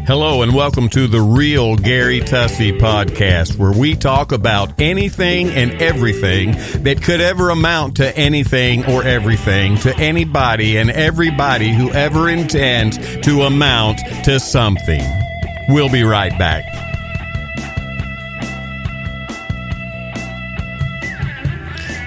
Hello and welcome to the Real Gary Tussey Podcast, where we talk about anything and everything that could ever amount to anything or everything to anybody and everybody who ever intends to amount to something. We'll be right back.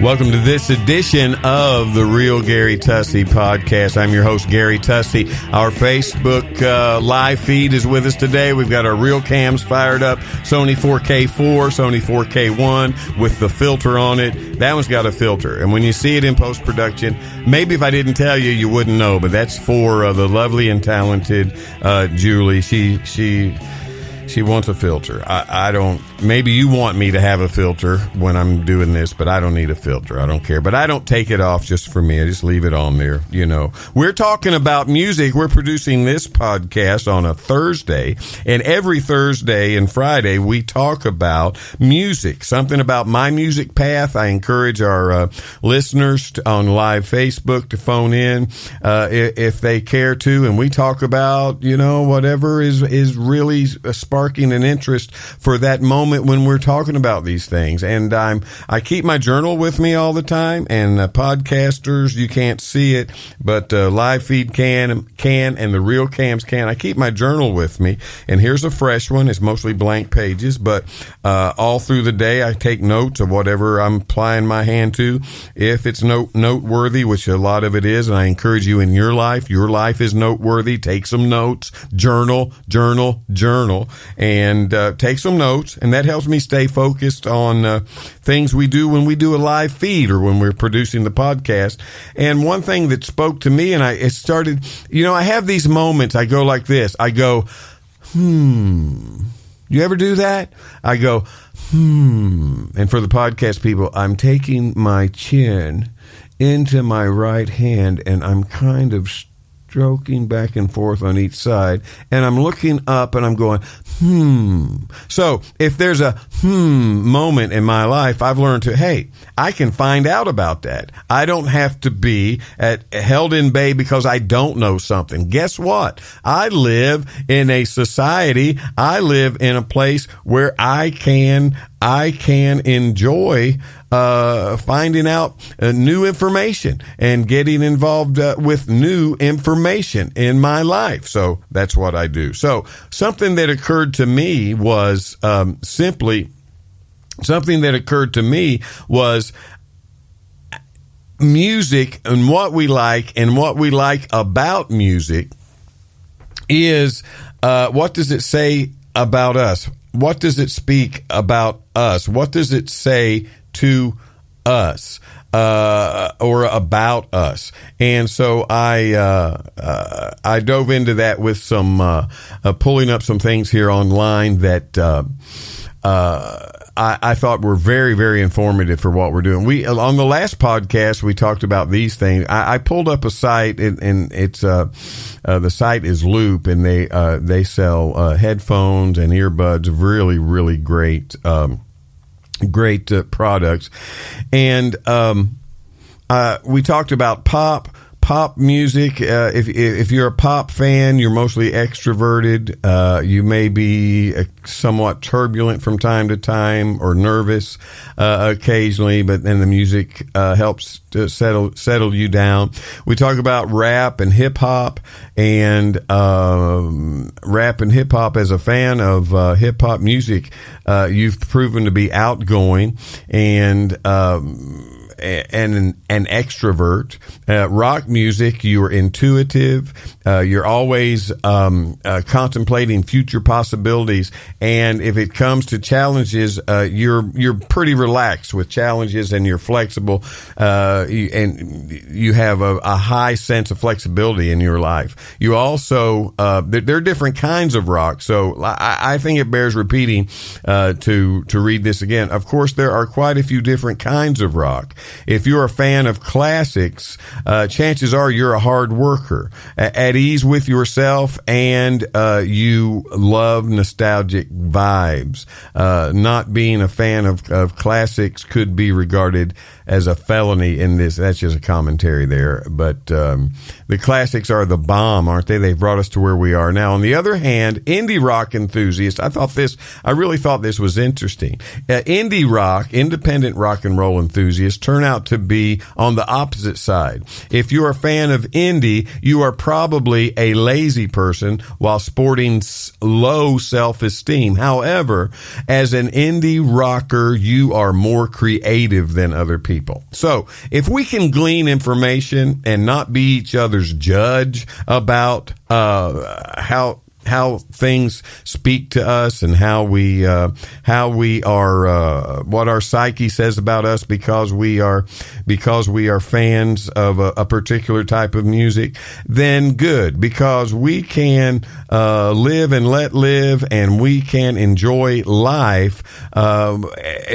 Welcome to this edition of the Real Gary Tussey Podcast. I'm your host, Gary Tussey. Our Facebook live feed is with us today. We've got our real cams fired up, Sony 4K4, Sony 4K1 with the filter on it. That one's got a filter. And when you see it in post-production, maybe if I didn't tell you, you wouldn't know. But that's for the lovely and talented Julie. She wants a filter. I don't. Maybe you want me to have a filter when I'm doing this, but I don't need a filter. I don't care. But I don't take it off just for me. I just leave it on there. You know, we're talking about music. We're producing this podcast on a Thursday, and every Thursday and Friday we talk about music, something about my music path. I encourage our listeners on live Facebook to phone in if they care to, and we talk about, you know, whatever is really sparking an interest for that moment when we're talking about these things. And I keep my journal with me all the time, and podcasters, you can't see it, but live feed can and the real cams can. I keep my journal with me, and here's a fresh one. It's mostly blank pages, but all through the day I take notes of whatever I'm applying my hand to. If it's noteworthy, which a lot of it is, and I encourage you in your life is noteworthy, take some notes, journal, and take some notes, and that helps me stay focused on things we do when we do a live feed or when we're producing the podcast. And one thing that spoke to me, and it started, you know, I have these moments, I go like this, I go, You ever do that? I go, And for the podcast people, I'm taking my chin into my right hand, and I'm kind of stroking back and forth on each side, and I'm looking up and I'm going, So if there's a moment in my life, I've learned to, hey, I can find out about that. I don't have to be held in bay because I don't know something. Guess what? I live in a society, I live in a place where I can enjoy finding out new information and getting involved with new information in my life. So that's what I do. So something that occurred to me was music, and what we like about music is what does it say about us? What does it speak about us? What does it say to us or about us? And so I dove into that with some pulling up some things here online that I thought were very, very informative for what we're doing. On the last podcast, we talked about these things. I pulled up a site, and it's the site is Loop, and they sell headphones and earbuds, really, really great products. And we talked about pop music. If you're a pop fan, you're mostly extroverted. You may be somewhat turbulent from time to time or nervous occasionally, but then the music helps to settle you down. We talk about rap and hip hop, and as a fan of hip hop music, you've proven to be outgoing and an extrovert. Rock music, you're intuitive. You're always contemplating future possibilities. And if it comes to challenges, you're pretty relaxed with challenges, and you're flexible. And you have a high sense of flexibility in your life. You also, there are different kinds of rock. So I think it bears repeating to read this again. Of course, there are quite a few different kinds of rock. If you're a fan of classics, chances are you're a hard worker, at ease with yourself, and you love nostalgic vibes. Not being a fan of classics could be regarded a felony in this. That's just a commentary there. But the classics are the bomb, aren't they? They've brought us to where we are now. On the other hand, indie rock enthusiasts, I really thought this was interesting. Indie rock, independent rock and roll enthusiasts turn out to be on the opposite side. If you're a fan of indie, you are probably a lazy person while sporting low self-esteem. However, as an indie rocker, you are more creative than other people. So if we can glean information and not be each other's judge about how things speak to us and how we are, what our psyche says about us because we are fans of a particular type of music, then good, because we can live and let live, and we can enjoy life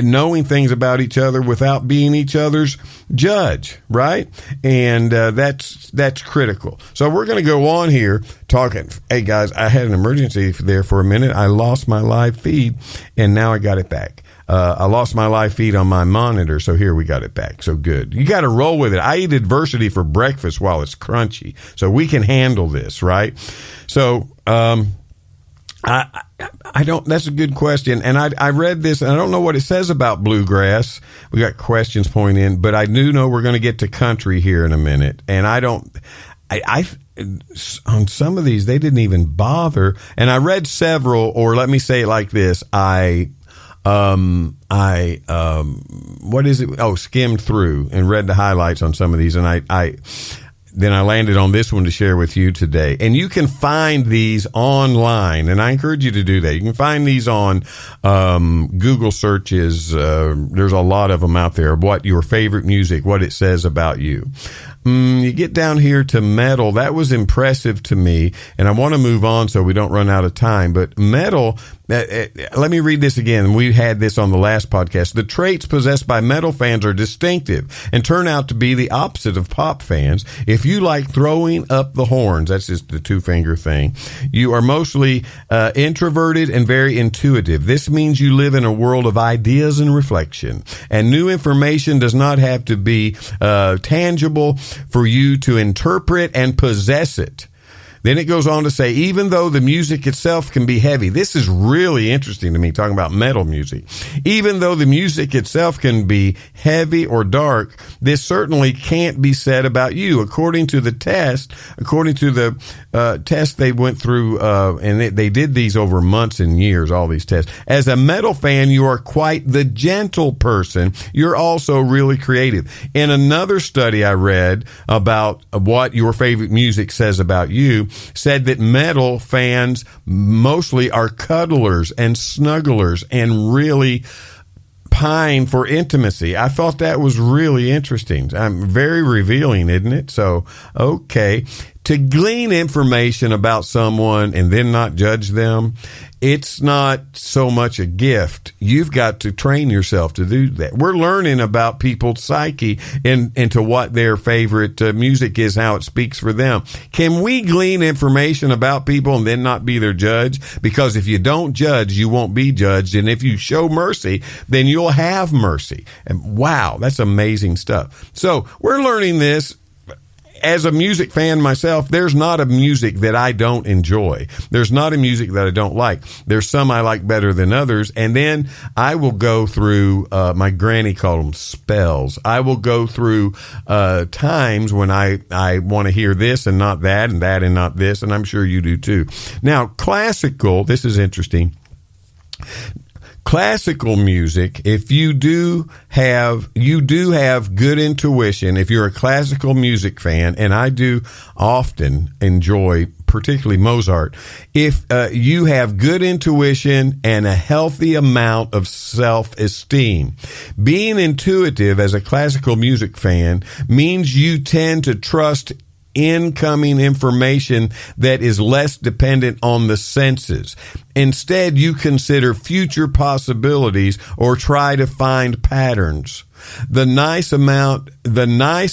knowing things about each other without being each other's judge, right? And that's critical. So we're going to go on here talking. Hey guys, I had an emergency there for a minute. I lost my live feed, and now I got it back. I lost my live feed on my monitor, so here we got it back. So good. You got to roll with it. I eat adversity for breakfast while it's crunchy, so we can handle this, right? So I don't. That's a good question, and I read this, and I don't know what it says about bluegrass. We got questions pouring in, but I do know we're going to get to country here in a minute, and I on some of these they didn't even bother, and I read several, or let me say it like this: skimmed through and read the highlights on some of these, and then I landed on this one to share with you today. And you can find these online, and I encourage you to do that. You can find these on Google searches. There's a lot of them out there. What your favorite music, what it says about you. You get down here to metal. That was impressive to me, and I want to move on so we don't run out of time. But metal, let me read this again. We had this on the last podcast. The traits possessed by metal fans are distinctive and turn out to be the opposite of pop fans. If you like throwing up the horns, that's just the two-finger thing, you are mostly introverted and very intuitive. This means you live in a world of ideas and reflection, and new information does not have to be tangible for you to interpret and possess it. Then it goes on to say, even though the music itself can be heavy, this is really interesting to me, talking about metal music. Even though the music itself can be heavy or dark, this certainly can't be said about you. According to the test they went through, and they did these over months and years, all these tests. As a metal fan, you are quite the gentle person. You're also really creative. In another study I read about what your favorite music says about you, said that metal fans mostly are cuddlers and snugglers and really pine for intimacy. I thought that was really interesting. Very revealing, isn't it? So, okay. To glean information about someone and then not judge them, it's not so much a gift. You've got to train yourself to do that. We're learning about people's psyche into what their favorite music is, how it speaks for them. Can we glean information about people and then not be their judge? Because if you don't judge, you won't be judged. And if you show mercy, then you'll have mercy. And wow, that's amazing stuff. So we're learning this. As a music fan myself, there's not a music that I don't enjoy. There's not a music that I don't like. There's some I like better than others. And then I will go through, my granny called them spells. I will go through times when I want to hear this and not that and that and not this. And I'm sure you do too. Now, classical, this is interesting. Classical music, if you do have good intuition, if you're a classical music fan, and I do often enjoy particularly Mozart, if you have good intuition and a healthy amount of self-esteem. Being intuitive as a classical music fan means you tend to trust incoming information that is less dependent on the senses. Instead, you consider future possibilities or try to find patterns. The nice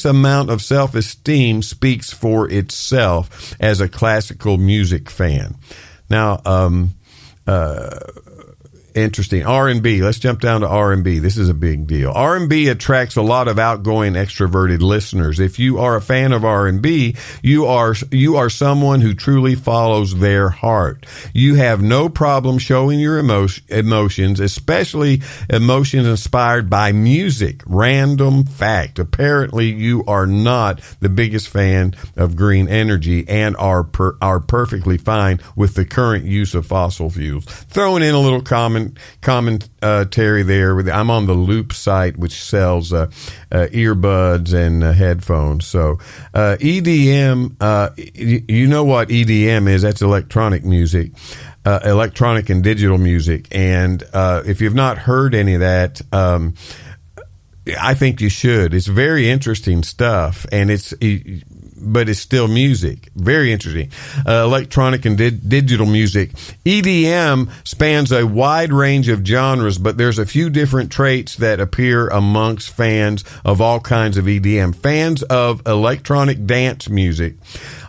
amount of self-esteem speaks for itself as a classical music fan. Now, Interesting. R&B. Let's jump down to R&B. This is a big deal. R&B attracts a lot of outgoing, extroverted listeners. If you are a fan of R&B, you are someone who truly follows their heart. You have no problem showing your emotions, especially emotions inspired by music. Random fact. Apparently, you are not the biggest fan of green energy and are perfectly fine with the current use of fossil fuels. Throwing in a little commentary there. I'm on the Loop site, which sells earbuds and headphones. So EDM, you know what EDM is? That's electronic music, electronic and digital music. And if you've not heard any of that, I think you should. It's very interesting stuff, and but it's still music. Very interesting. Electronic and digital music. EDM spans a wide range of genres, but there's a few different traits that appear amongst fans of all kinds of EDM. Fans of electronic dance music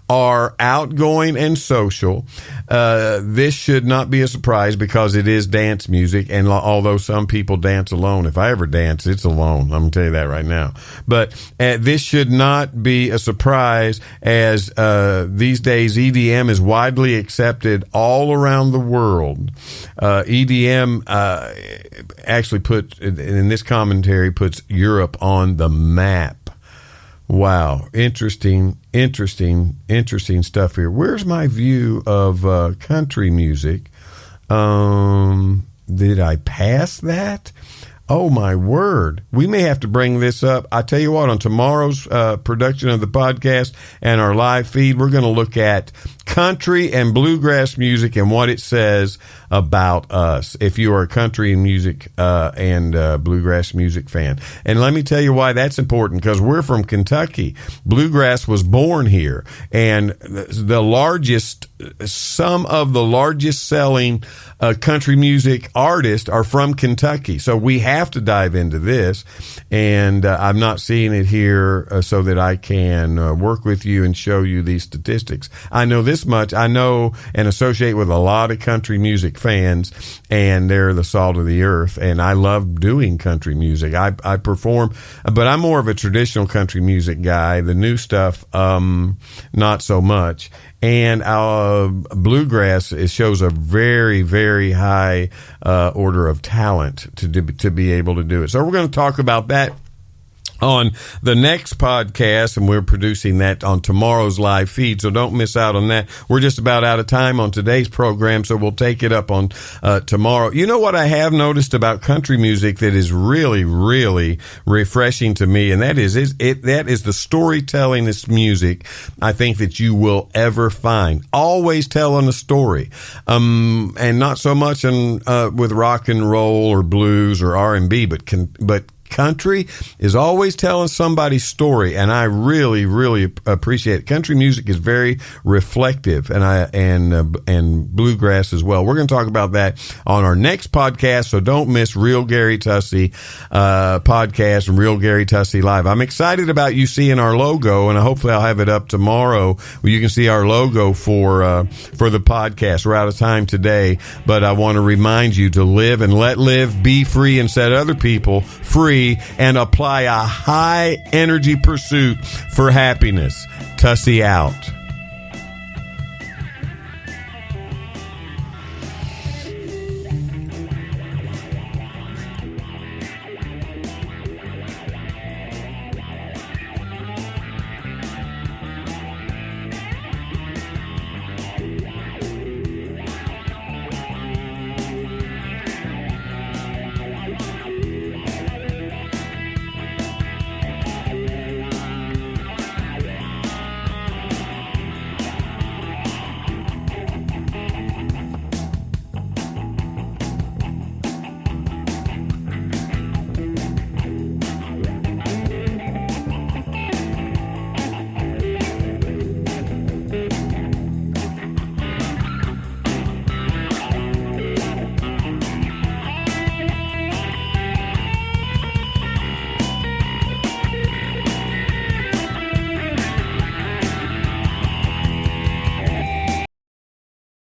are outgoing and social. This should not be a surprise because it is dance music, and although some people dance alone, if I ever dance, it's alone. I'm going to tell you that right now. But this should not be a surprise, as these days EDM is widely accepted all around the world. EDM actually in this commentary, puts Europe on the map. Wow. Interesting stuff here. Where's my view of country music? Did I pass that? Oh, my word. We may have to bring this up. I tell you what, on tomorrow's production of the podcast and our live feed, we're going to look at country and bluegrass music and what it says about us, if you are a country music and bluegrass music fan. And let me tell you why that's important, because we're from Kentucky. Bluegrass was born here, and some of the largest selling country music artists are from Kentucky. So we have to dive into this, and I'm not seeing it here so that I can work with you and show you these statistics. I know this much. I know and associate with a lot of country music fans, and they're the salt of the earth, and I love doing country music. I perform, but I'm more of a traditional country music guy. The new stuff, not so much. And bluegrass, it shows a very, very high order of talent to be able to do it. So we're going to talk about that on the next podcast, and we're producing that on tomorrow's live feed, so don't miss out on that. We're just about out of time on today's program, so we'll take it up on tomorrow. You know what I have noticed about country music that is really, really refreshing to me, and that is the storytellingest music I think that you will ever find. Always telling a story, and not so much with rock and roll or blues or R&B, but country is always telling somebody's story, and I really, really appreciate it. Country music is very reflective, and bluegrass as well. We're going to talk about that on our next podcast, so don't miss Real Gary Tussey podcast and Real Gary Tussey Live. I'm excited about you seeing our logo, and hopefully I'll have it up tomorrow where you can see our logo for the podcast. We're out of time today, but I want to remind you to live and let live, be free, and set other people free, and apply a high energy pursuit for happiness. Tussey out.